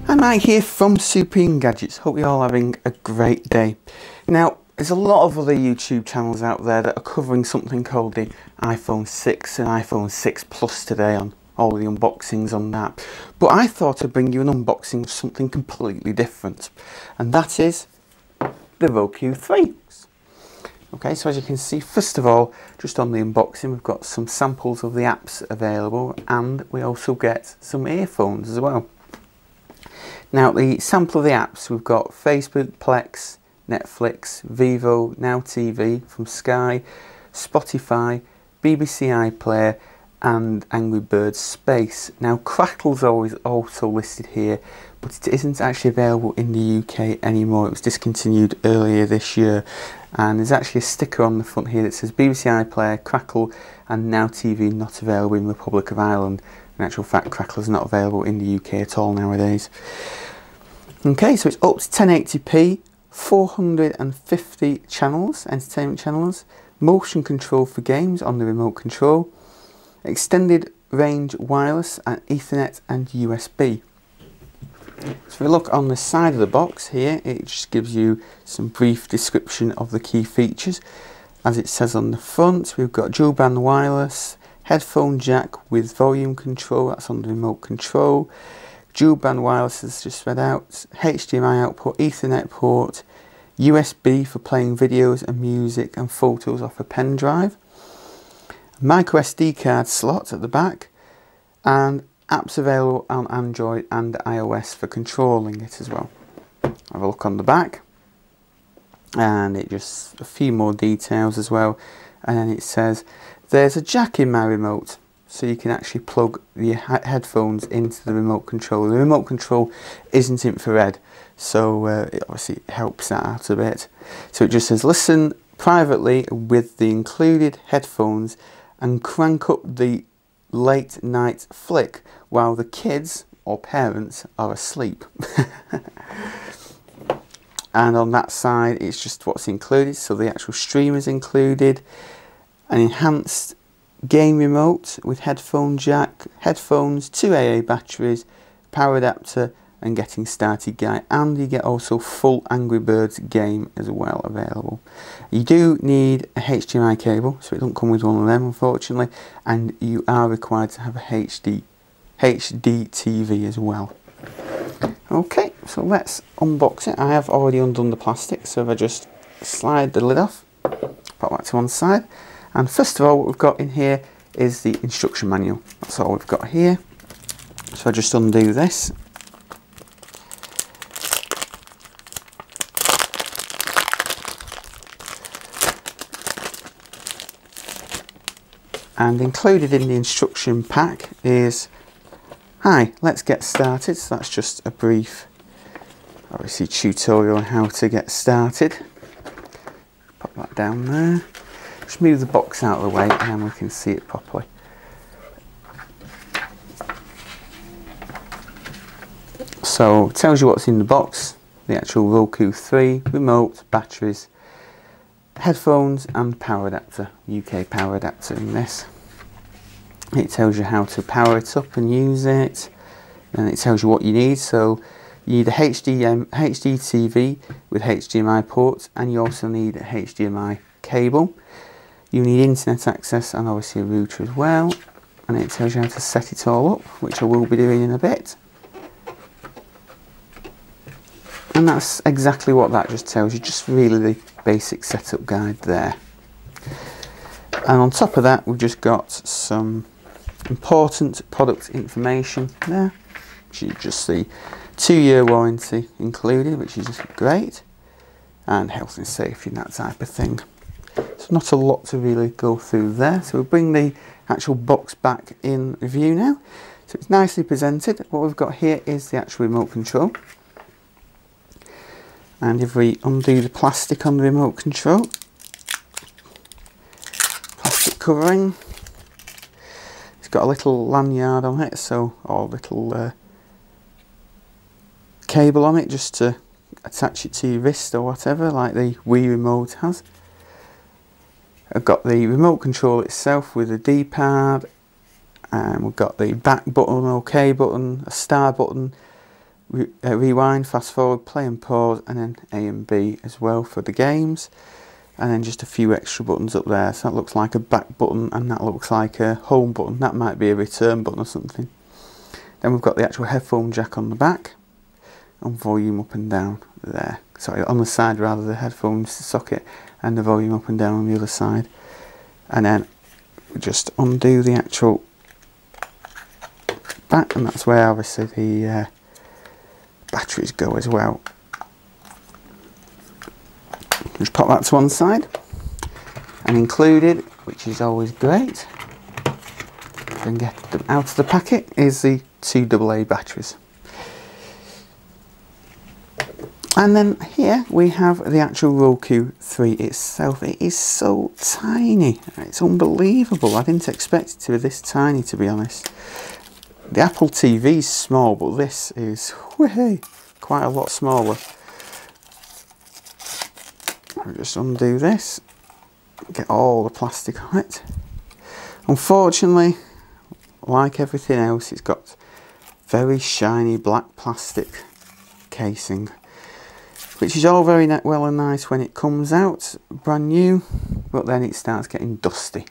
Hi, Mike here from Supreme Gadgets. Hope you're all having a great day. Now, there's a lot of other YouTube channels out there that are covering something called the iPhone 6 and iPhone 6 Plus today, on all the unboxings on that. But I thought I'd bring you an unboxing of something completely different, and that is the Roku 3. Okay, so as you can see, first of all, just on the unboxing, we've got some samples of the apps available, and we also get some earphones as well. Now, the sample of the apps, we've got Facebook, Plex, Netflix, Vivo, Now TV from Sky, Spotify, BBC iPlayer, and Angry Birds Space. Now, Crackle's always also listed here, but it isn't actually available in the UK anymore. It was discontinued earlier this year, and there's actually a sticker on the front here that says BBC iPlayer, Crackle, and Now TV not available in the Republic of Ireland. In actual fact, Crackle is not available in the UK at all nowadays. Okay, so it's up to 1080p, 450 channels, entertainment channels, motion control for games on the remote control, extended range wireless and Ethernet and USB. So if we look on the side of the box here, it just gives you some brief description of the key features. As it says on the front, we've got dual band wireless, headphone jack with volume control, that's on the remote control, dual band wireless is just read out, HDMI output, Ethernet port, USB for playing videos and music and photos off a pen drive, micro SD card slot at the back, and apps available on Android and iOS for controlling it as well. Have a look on the back, and it just a few more details as well, and then it says there's a jack in my remote, so you can actually plug your headphones into the remote control. The remote control isn't infrared, so it obviously helps that out a bit. So it just says listen privately with the included headphones and crank up the late night flick while the kids or parents are asleep. And on that side it's just what's included, so the actual stream is included, an enhanced game remote with headphone jack, headphones, 2 AA batteries, power adapter and getting started guide, and you get also full Angry Birds game as well available. You do need a HDMI cable, so it doesn't come with one of them unfortunately, and you are required to have a HD TV as well. Okay, so let's unbox it. I have already undone the plastic, so if I just slide the lid off, put that to one side, and first of all what we've got in here is the instruction manual. That's all we've got here. So I just undo this. And included in the instruction pack is, hi, let's get started. So that's just a brief, obviously, tutorial on how to get started. Pop that down there. Just move the box out of the way and then we can see it properly. So it tells you what's in the box, the actual Roku 3, remote, batteries, headphones and power adapter, UK power adapter in this. It tells you how to power it up and use it, and it tells you what you need. So you need a HD TV with HDMI ports, and you also need a HDMI cable. You need internet access and obviously a router as well, and it tells you how to set it all up, which I will be doing in a bit. And that's exactly what that just tells you, just really the basic setup guide there. And on top of that we've just got some important product information there, which is just the 2-year warranty included, which is just great, and health and safety and that type of thing. So not a lot to really go through there. So we'll bring the actual box back in view now. So it's nicely presented. What we've got here is the actual remote control. And if we undo the plastic on the remote control, plastic covering, it's got a little lanyard on it, or a little cable on it just to attach it to your wrist or whatever, like the Wii remote has. I've got the remote control itself with a D-pad, and we've got the back button, OK button, a star button, rewind, fast forward, play and pause, and then A and B as well for the games. And then just a few extra buttons up there. So that looks like a back button, and that looks like a home button. That might be a return button or something. Then we've got the actual headphone jack on the back, and volume up and down there. Sorry, on the side rather, the headphones socket, and the volume up and down on the other side. And then we just undo the actual back, and that's where obviously the batteries go as well. Just pop that to one side, and included, which is always great, and get them out of the packet, is the 2 AA batteries. And then here we have the actual Roku 3 itself. It is so tiny, it's unbelievable. I didn't expect it to be this tiny, to be honest. The Apple TV is small, but this is quite a lot smaller. I'll just undo this, get all the plastic on it. Unfortunately, like everything else, it's got very shiny black plastic casing, which is all very well and nice when it comes out brand new, but then it starts getting dusty.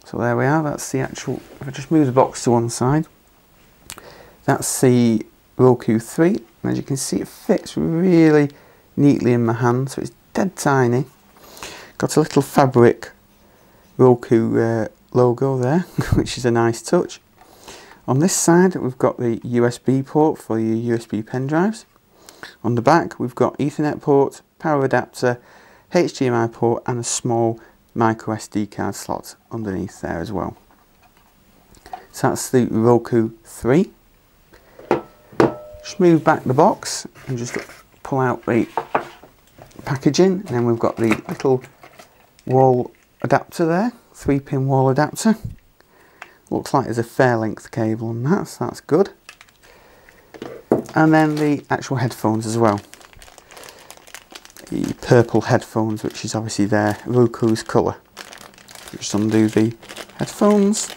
So there we are, that's the actual, if I just move the box to one side, that's the Roku 3, and as you can see, it fits really neatly in my hand, so it's dead tiny. Got a little fabric Roku logo there, which is a nice touch. On this side we've got the USB port for your USB pen drives. On the back we've got Ethernet port, power adapter, HDMI port, and a small micro SD card slot underneath there as well. So that's the Roku 3. Just move back the box and just pull out the packaging, and then we've got the little wall adapter there, 3-pin wall adapter. Looks like there's a fair length cable on that, so that's good. And then the actual headphones as well. The purple headphones, which is obviously their Roku's colour. Just undo the headphones.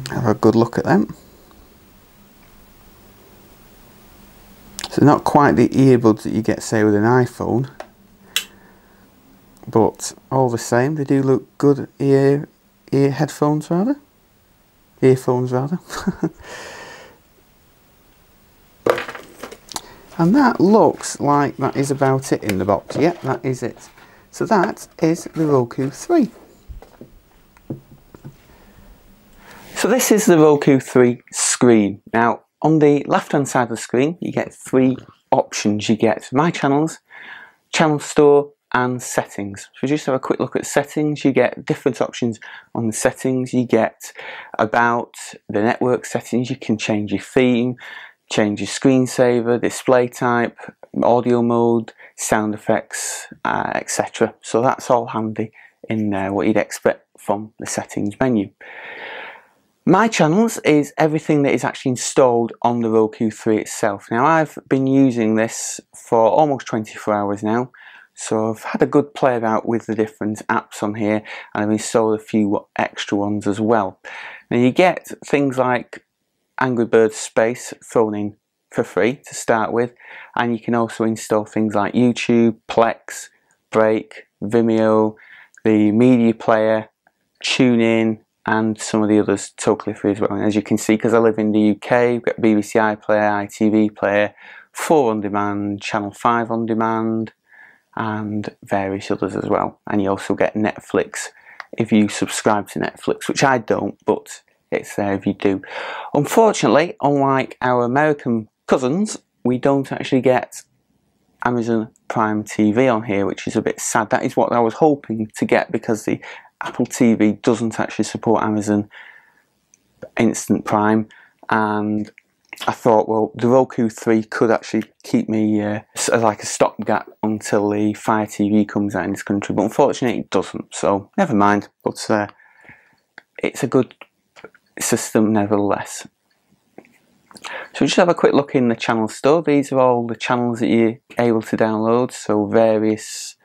Have a good look at them. So not quite the earbuds that you get, say, with an iPhone, but all the same, they do look good. Earphones rather. And that looks like that is about it in the box. Yep, that is it. So that is the Roku 3. So this is the Roku 3 screen. Now, on the left hand side of the screen, you get 3 options. You get My Channels, Channel Store, and Settings. So just have a quick look at settings. You get different options on the settings. You get about the network settings. You can change your theme, change your screensaver, display type, audio mode, sound effects, etc. So that's all handy in there, what you'd expect from the settings menu. My Channels is everything that is actually installed on the Roku 3 itself. Now, I've been using this for almost 24 hours now, so I've had a good play about with the different apps on here, and I've installed a few extra ones as well. Now, you get things like Angry Birds Space thrown in for free to start with, and you can also install things like YouTube, Plex, Break, Vimeo, the media player, TuneIn, and some of the others totally free as well. And as you can see, because I live in the UK, we've got BBC iPlayer, ITV Player, 4 on demand, Channel 5 on demand, and various others as well. And you also get Netflix if you subscribe to Netflix, which I don't, but it's there if you do. Unfortunately, unlike our American cousins, we don't actually get Amazon Prime TV on here, which is a bit sad. That is what I was hoping to get, because the Apple TV doesn't actually support Amazon Instant Prime, and I thought, well, the Roku 3 could actually keep me as like a stopgap until the Fire TV comes out in this country, but unfortunately it doesn't, so never mind. But it's a good system nevertheless. So just have a quick look in the channel store. These are all the channels that you're able to download, so various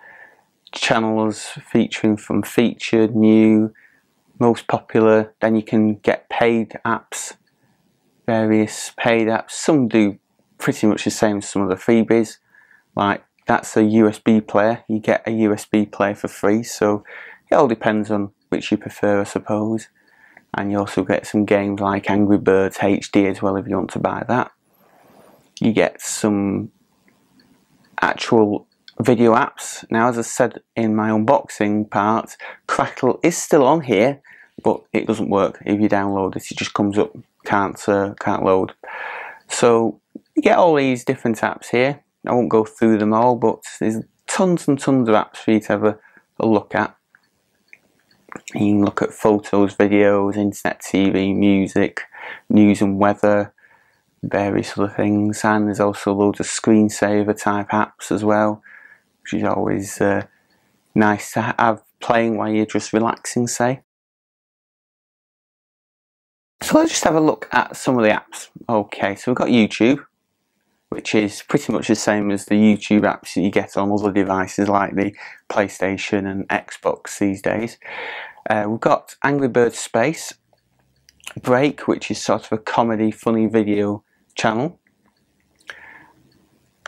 channels featuring from featured, new, most popular. Then you can get paid apps, various paid apps. Some do pretty much the same as some of the freebies. Like that's a USB player. You get a USB player for free, so it all depends on which you prefer, I suppose. And you also get some games like Angry Birds HD as well if you want to buy that. You get some actual video apps. Now, as I said in my unboxing part, Crackle is still on here, but it doesn't work if you download it. It just comes up, can't load. So you get all these different apps here. I won't go through them all, but there's tons and tons of apps for you to have a look at. You can look at photos, videos, internet TV, music, news and weather, various other things, and there's also loads of screensaver type apps as well, which is always nice to have playing while you're just relaxing, say. So let's just have a look at some of the apps. Okay, so we've got YouTube, which is pretty much the same as the YouTube apps that you get on other devices like the PlayStation and Xbox these days. We've got Angry Birds Space, Break, which is sort of a comedy, funny video channel,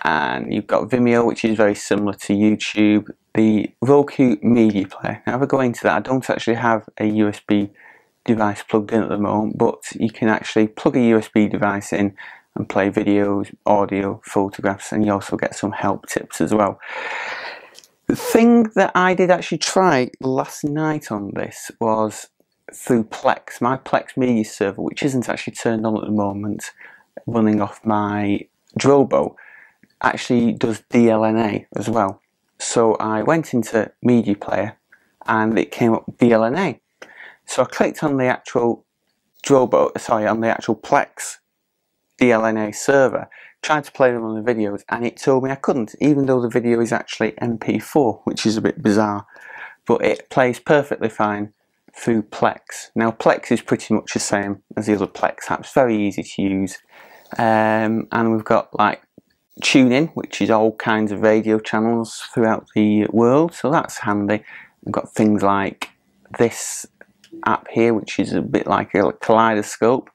and you've got Vimeo, which is very similar to YouTube, the Roku media player. Now if I go into that, I don't actually have a USB device plugged in at the moment, but you can actually plug a USB device in and play videos, audio, photographs, and you also get some help tips as well. The thing that I did actually try last night on this was through Plex, my Plex media server, which isn't actually turned on at the moment, running off my Drobo, actually does DLNA as well. So I went into media player and it came up DLNA. So I clicked on the actual Drobo, sorry, on the actual Plex DLNA server, tried to play them on the videos, and it told me I couldn't, even though the video is actually MP4, which is a bit bizarre. But it plays perfectly fine through Plex. Now Plex is pretty much the same as the other Plex apps, very easy to use. And we've got like TuneIn, which is all kinds of radio channels throughout the world, so that's handy. We've got things like this app here, which is a bit like a kaleidoscope.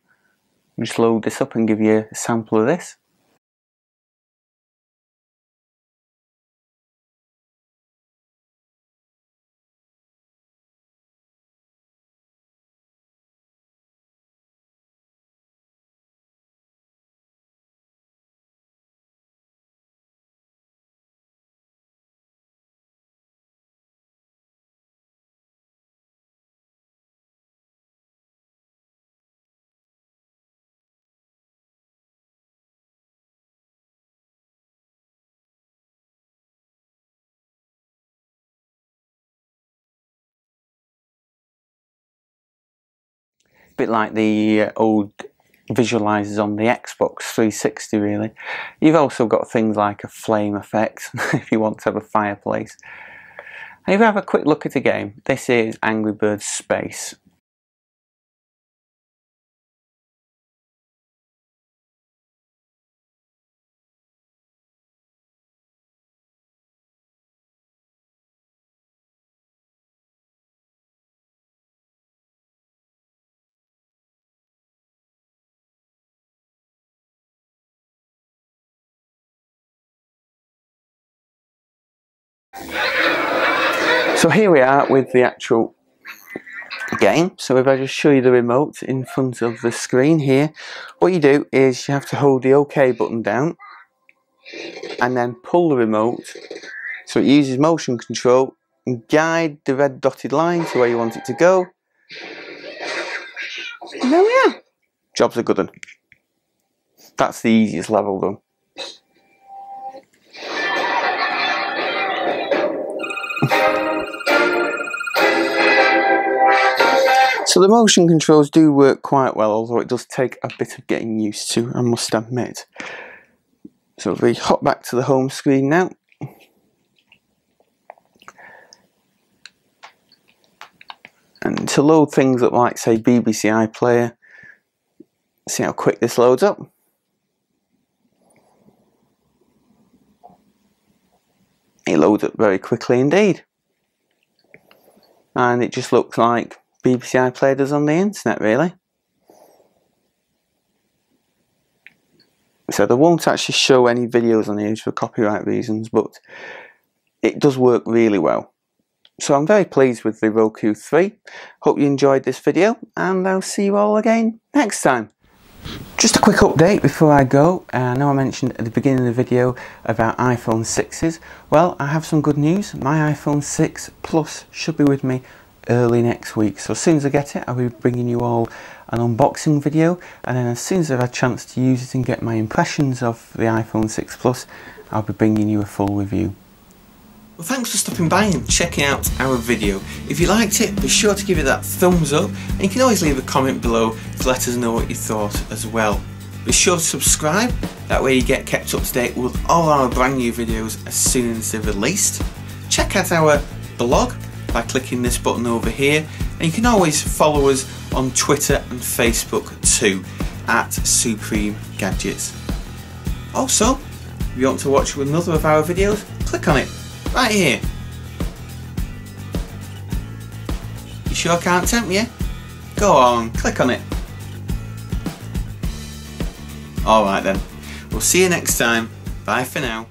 Just load this up and give you a sample of this. Bit like the old visualizers on the Xbox 360 really. You've also got things like a flame effect if you want to have a fireplace. And if you have a quick look at a game, this is Angry Birds Space. So here we are with the actual game. So if I just show you the remote in front of the screen here, what you do is you have to hold the OK button down and then pull the remote so it uses motion control and guide the red dotted line to where you want it to go. And there we are. Job's a good one. That's the easiest level done. So the motion controls do work quite well, although it does take a bit of getting used to, I must admit. So if we hop back to the home screen now. And to load things up like, say, BBC iPlayer, see how quick this loads up. It loads up very quickly indeed. And it just looks like BBC iPlayer does on the internet, really. So they won't actually show any videos on here for copyright reasons, but it does work really well. So I'm very pleased with the Roku 3. Hope you enjoyed this video, and I'll see you all again next time. Just a quick update before I go. I know I mentioned at the beginning of the video about iPhone 6s. Well, I have some good news. My iPhone 6 Plus should be with me early next week. So as soon as I get it, I'll be bringing you all an unboxing video, and then as soon as I've had a chance to use it and get my impressions of the iPhone 6 Plus, I'll be bringing you a full review. Well, thanks for stopping by and checking out our video. If you liked it, be sure to give it that thumbs up, and you can always leave a comment below to let us know what you thought as well. Be sure to subscribe, that way you get kept up to date with all our brand new videos as soon as they're released. Check out our blog by clicking this button over here, and you can always follow us on Twitter and Facebook too, at Supreme Gadgets. Also, if you want to watch another of our videos, click on it right here. You sure can't tempt me? Go on, click on it. Alright then, we'll see you next time. Bye for now.